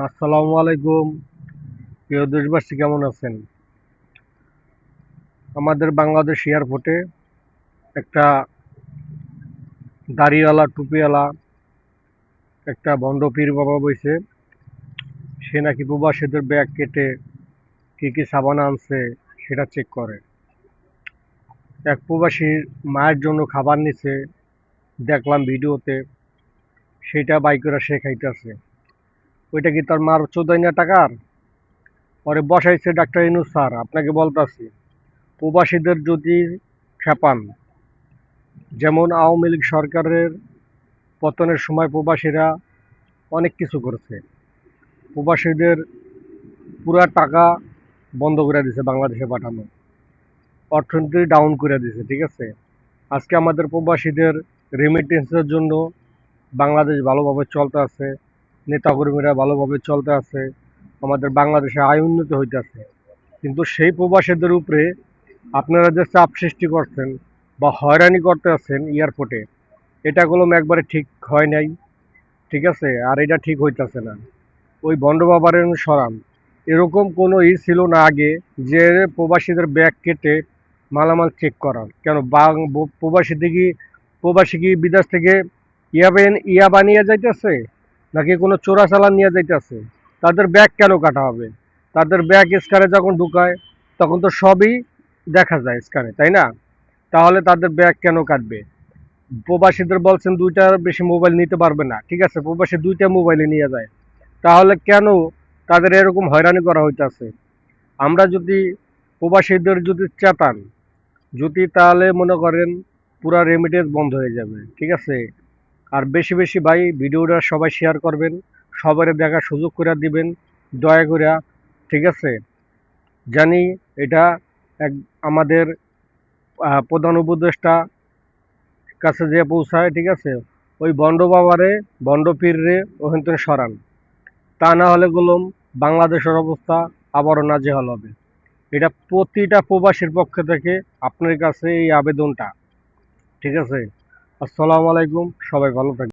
আসসালামু আলাইকুম। প্রিয় দেশবাসী, কেমন আছেন? আমাদের বাংলাদেশ এয়ারপোর্টে একটা দাড়িওয়ালা টুপিওয়ালা একটা ভণ্ড পীর বাবা বইছে। সে নাকি প্রবাসীদের ব্যাগ কেটে কি কি সাবান আনছে সেটা চেক করে। এক প্রবাসীর মায়ের জন্য খাবার নিছে, দেখলাম ভিডিওতে। সেটা বাই করে সে খাইতেছে। ওইটা কি তার মার চোদ্দাই না টাকার? পরে বসাইছে ডাক্তার ইনুস স্যার। আপনাকে বলতাছি, প্রবাসীদের যদি খেপান, যেমন আওয়ামী লীগ সরকারের পতনের সময় প্রবাসীরা অনেক কিছু করেছে। প্রবাসীদের পুরা টাকা বন্ধ করে দিছে, বাংলাদেশে পাঠানো অর্থনীতি ডাউন করে দিছে। ঠিক আছে, আজকে আমাদের প্রবাসীদের রেমিটেন্সের জন্য বাংলাদেশ ভালোভাবে চলতে আছে, নেতাকর্মীরা ভালোভাবে চলতে আছে, আমাদের বাংলাদেশে আয় উন্নতি হইতেছে। কিন্তু সেই প্রবাসীদের উপরে আপনারা যে চাপ সৃষ্টি করছেন বা হয়রানি করতে আছেন এয়ারপোর্টে, এটা কলম একবারে ঠিক হয় নাই। ঠিক আছে, আর এটা ঠিক হইতেছে না। ওই ভণ্ড বাবারের সরান। এরকম কোনো ছিল না আগে যে প্রবাসীদের ব্যাগ কেটে মালামাল চেক করার। কেন প্রবাসী কি বিদেশ থেকে ইয়া বানিয়ে যাইতেছে, নাকি কোনো চোরাচালান নিয়ে যাইতেছে? তাদের ব্যাগ কেন কাটা হবে? তাদের ব্যাগ স্ক্যানে যখন ঢুকায় তখন তো সবই দেখা যায় স্ক্যানে, তাই না? তাহলে তাদের ব্যাগ কেন কাটবে? প্রবাসীদের বলছেন দুইটার বেশি মোবাইল নিতে পারবে না। ঠিক আছে, প্রবাসী দুইটা মোবাইলে নিয়ে যায়। তাহলে কেন তাদের এরকম হয়রানি করা হইতাছে? আমরা যদি প্রবাসীদের যদি চেতান, যদি, তাহলে মনে করেন পুরা রেমিটেন্স বন্ধ হয়ে যাবে। ঠিক আছে, আর বেশি বেশি ভাই ভিডিওটা সবাই শেয়ার করবেন, সবারে দেখার সুযোগ করে দিবেন দয়া করে। ঠিক আছে, জানি এটা এক আমাদের প্রধান উপদেষ্টা কাছে যে পৌঁছায়। ঠিক আছে, ওই ভণ্ড বাবারে, ভণ্ড পীররে ওখান থেকে সরান। তা না হলে গেলুম বাংলাদেশের অবস্থা আবারও নাজেহাল হবে। এটা প্রতিটা প্রবাসীর পক্ষ থেকে আপনার কাছে এই আবেদনটা। ঠিক আছে, আসসালামু আলাইকুম, সবাই ভালো থাকবেন।